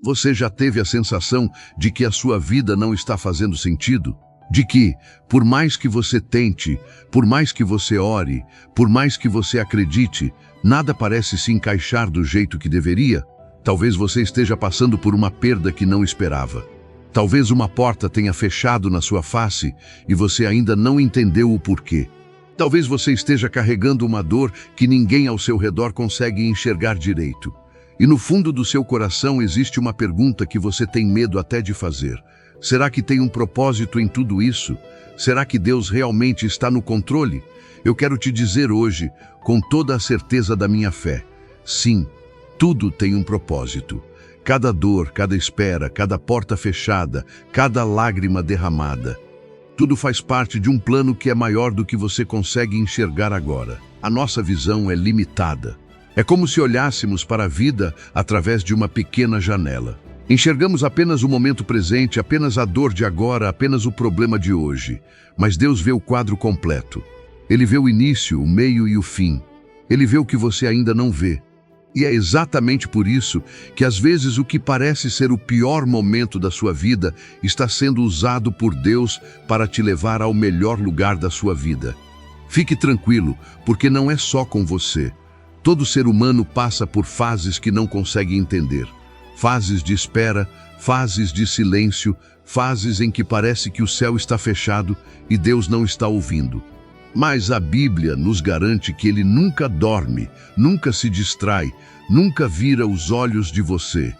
Você já teve a sensação de que a sua vida não está fazendo sentido? De que, por mais que você tente, por mais que você ore, por mais que você acredite, nada parece se encaixar do jeito que deveria? Talvez você esteja passando por uma perda que não esperava. Talvez uma porta tenha fechado na sua face e você ainda não entendeu o porquê. Talvez você esteja carregando uma dor que ninguém ao seu redor consegue enxergar direito. E no fundo do seu coração existe uma pergunta que você tem medo até de fazer. Será que tem um propósito em tudo isso? Será que Deus realmente está no controle? Eu quero te dizer hoje, com toda a certeza da minha fé, sim, tudo tem um propósito. Cada dor, cada espera, cada porta fechada, cada lágrima derramada. Tudo faz parte de um plano que é maior do que você consegue enxergar agora. A nossa visão é limitada. É como se olhássemos para a vida através de uma pequena janela. Enxergamos apenas o momento presente, apenas a dor de agora, apenas o problema de hoje. Mas Deus vê o quadro completo. Ele vê o início, o meio e o fim. Ele vê o que você ainda não vê. E é exatamente por isso que às vezes o que parece ser o pior momento da sua vida está sendo usado por Deus para te levar ao melhor lugar da sua vida. Fique tranquilo, porque não é só com você. Todo ser humano passa por fases que não consegue entender. Fases de espera, fases de silêncio, fases em que parece que o céu está fechado e Deus não está ouvindo. Mas a Bíblia nos garante que Ele nunca dorme, nunca se distrai, nunca vira os olhos de você.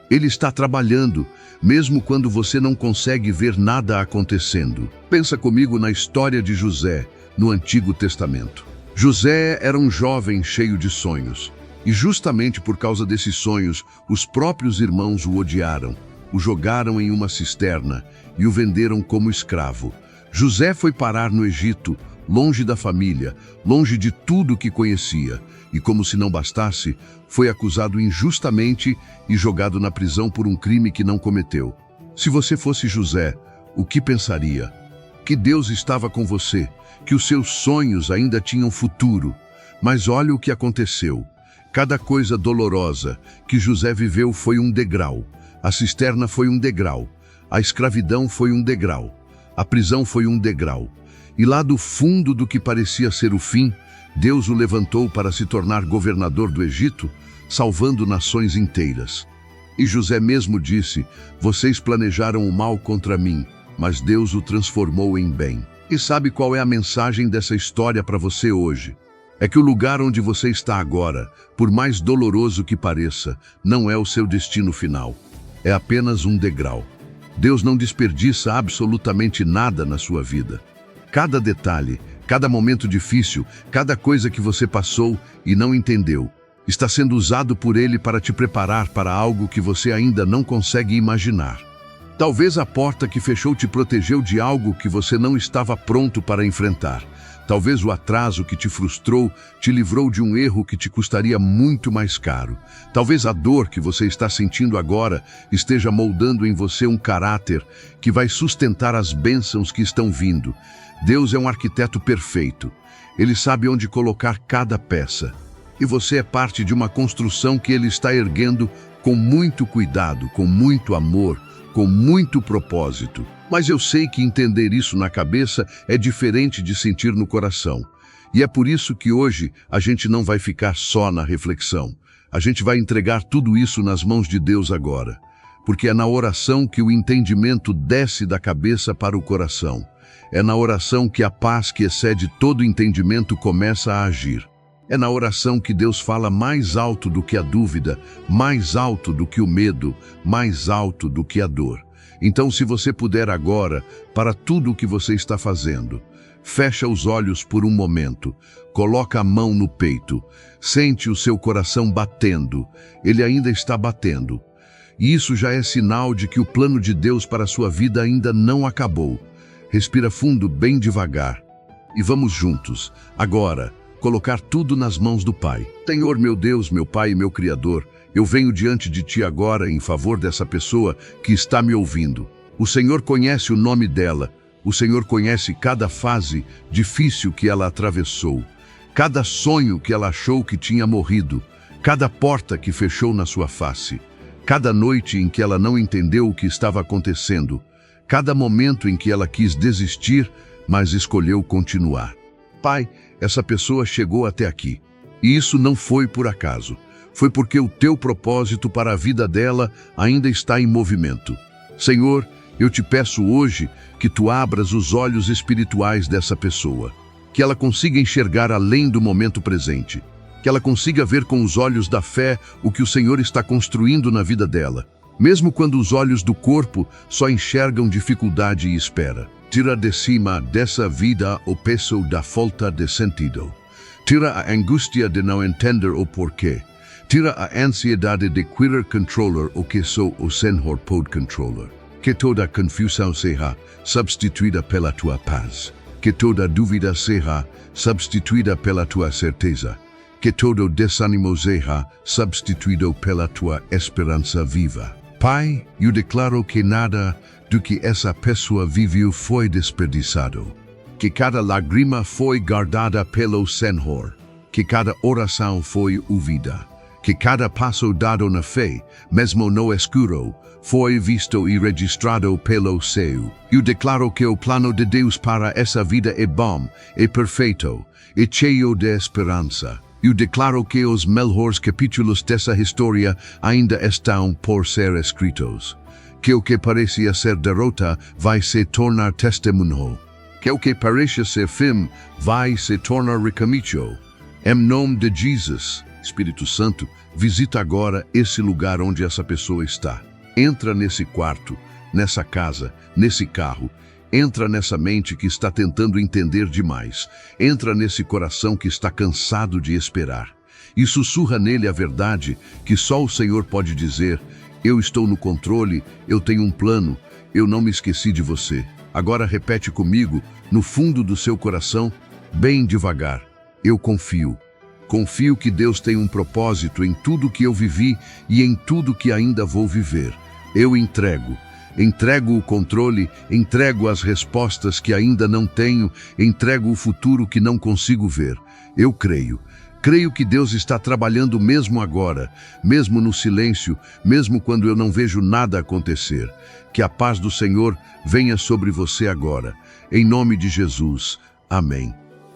Ele está trabalhando, mesmo quando você não consegue ver nada acontecendo. Pensa comigo na história de José, no Antigo Testamento. José era um jovem cheio de sonhos, e justamente por causa desses sonhos, os próprios irmãos o odiaram, o jogaram em uma cisterna e o venderam como escravo. José foi parar no Egito, longe da família, longe de tudo que conhecia, e como se não bastasse, foi acusado injustamente e jogado na prisão por um crime que não cometeu. Se você fosse José, o que pensaria? Que Deus estava com você, que os seus sonhos ainda tinham futuro. Mas olha o que aconteceu. Cada coisa dolorosa que José viveu foi um degrau. A cisterna foi um degrau. A escravidão foi um degrau. A prisão foi um degrau. E lá do fundo do que parecia ser o fim, Deus o levantou para se tornar governador do Egito, salvando nações inteiras. E José mesmo disse: "Vocês planejaram o mal contra mim, mas Deus o transformou em bem." E sabe qual é a mensagem dessa história para você hoje? É que o lugar onde você está agora, por mais doloroso que pareça, não é o seu destino final. É apenas um degrau. Deus não desperdiça absolutamente nada na sua vida. Cada detalhe, cada momento difícil, cada coisa que você passou e não entendeu, está sendo usado por Ele para te preparar para algo que você ainda não consegue imaginar. Talvez a porta que fechou te protegeu de algo que você não estava pronto para enfrentar. Talvez o atraso que te frustrou te livrou de um erro que te custaria muito mais caro. Talvez a dor que você está sentindo agora esteja moldando em você um caráter que vai sustentar as bênçãos que estão vindo. Deus é um arquiteto perfeito. Ele sabe onde colocar cada peça. E você é parte de uma construção que Ele está erguendo com muito cuidado, com muito amor, com muito propósito. Mas eu sei que entender isso na cabeça é diferente de sentir no coração. E é por isso que hoje a gente não vai ficar só na reflexão. A gente vai entregar tudo isso nas mãos de Deus agora. Porque é na oração que o entendimento desce da cabeça para o coração. É na oração que a paz que excede todo entendimento começa a agir. É na oração que Deus fala mais alto do que a dúvida, mais alto do que o medo, mais alto do que a dor. Então, se você puder agora, para tudo o que você está fazendo, fecha os olhos por um momento, coloca a mão no peito, sente o seu coração batendo, ele ainda está batendo. E isso já é sinal de que o plano de Deus para a sua vida ainda não acabou. Respira fundo, bem devagar. E vamos juntos, agora, colocar tudo nas mãos do Pai. Senhor, meu Deus, meu Pai e meu Criador, eu venho diante de Ti agora em favor dessa pessoa que está me ouvindo. O Senhor conhece o nome dela. O Senhor conhece cada fase difícil que ela atravessou, cada sonho que ela achou que tinha morrido, cada porta que fechou na sua face. Cada noite em que ela não entendeu o que estava acontecendo, cada momento em que ela quis desistir, mas escolheu continuar. Pai, essa pessoa chegou até aqui. E isso não foi por acaso. Foi porque o teu propósito para a vida dela ainda está em movimento. Senhor, eu te peço hoje que tu abras os olhos espirituais dessa pessoa, que ela consiga enxergar além do momento presente, que ela consiga ver com os olhos da fé o que o Senhor está construindo na vida dela, mesmo quando os olhos do corpo só enxergam dificuldade e espera. Tira de cima dessa vida o peso da falta de sentido. Tira a angústia de não entender o porquê. Tira a ansiedade de querer controlar o que só o Senhor pode controlar. Que toda confusão seja substituída pela tua paz. Que toda dúvida seja substituída pela tua certeza. Que todo desânimo seja substituído pela tua esperança viva. Pai, eu declaro que nada do que essa pessoa viveu foi desperdiçado. Que cada lágrima foi guardada pelo Senhor. Que cada oração foi ouvida. Que cada passo dado na fé, mesmo no escuro, foi visto e registrado pelo céu. Eu declaro que o plano de Deus para essa vida é bom, é perfeito, é cheio de esperança. Eu declaro que os melhores capítulos dessa história ainda estão por ser escritos. Que o que parecia ser derrota vai se tornar testemunho. Que o que parecia ser fim vai se tornar recomeço. Em nome de Jesus, Espírito Santo, visita agora esse lugar onde essa pessoa está. Entra nesse quarto, nessa casa, nesse carro. Entra nessa mente que está tentando entender demais. Entra nesse coração que está cansado de esperar. E sussurra nele a verdade que só o Senhor pode dizer: eu estou no controle, eu tenho um plano, eu não me esqueci de você. Agora repete comigo, no fundo do seu coração, bem devagar: eu confio. Confio que Deus tem um propósito em tudo que eu vivi e em tudo que ainda vou viver. Eu entrego. Entrego o controle, entrego as respostas que ainda não tenho, entrego o futuro que não consigo ver. Eu creio. Creio que Deus está trabalhando mesmo agora, mesmo no silêncio, mesmo quando eu não vejo nada acontecer. Que a paz do Senhor venha sobre você agora. Em nome de Jesus. Amém.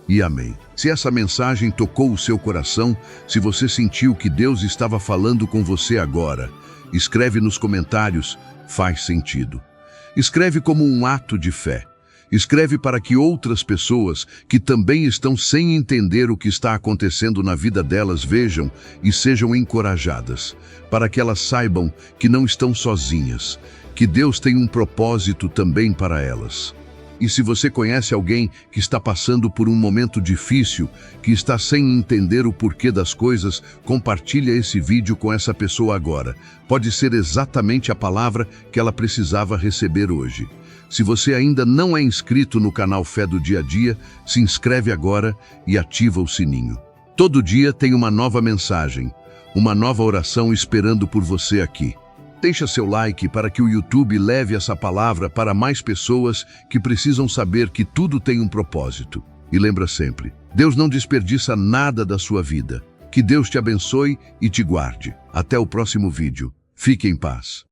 E amém. Se essa mensagem tocou o seu coração, se você sentiu que Deus estava falando com você agora, escreve nos comentários: faz sentido. Escreve como um ato de fé. Escreve para que outras pessoas que também estão sem entender o que está acontecendo na vida delas vejam e sejam encorajadas, para que elas saibam que não estão sozinhas, que Deus tem um propósito também para elas. E se você conhece alguém que está passando por um momento difícil, que está sem entender o porquê das coisas, compartilha esse vídeo com essa pessoa agora. Pode ser exatamente a palavra que ela precisava receber hoje. Se você ainda não é inscrito no canal Fé do Dia a Dia, se inscreve agora e ativa o sininho. Todo dia tem uma nova mensagem, uma nova oração esperando por você aqui. Deixa seu like para que o YouTube leve essa palavra para mais pessoas que precisam saber que tudo tem um propósito. E lembra sempre, Deus não desperdiça nada da sua vida. Que Deus te abençoe e te guarde. Até o próximo vídeo. Fique em paz.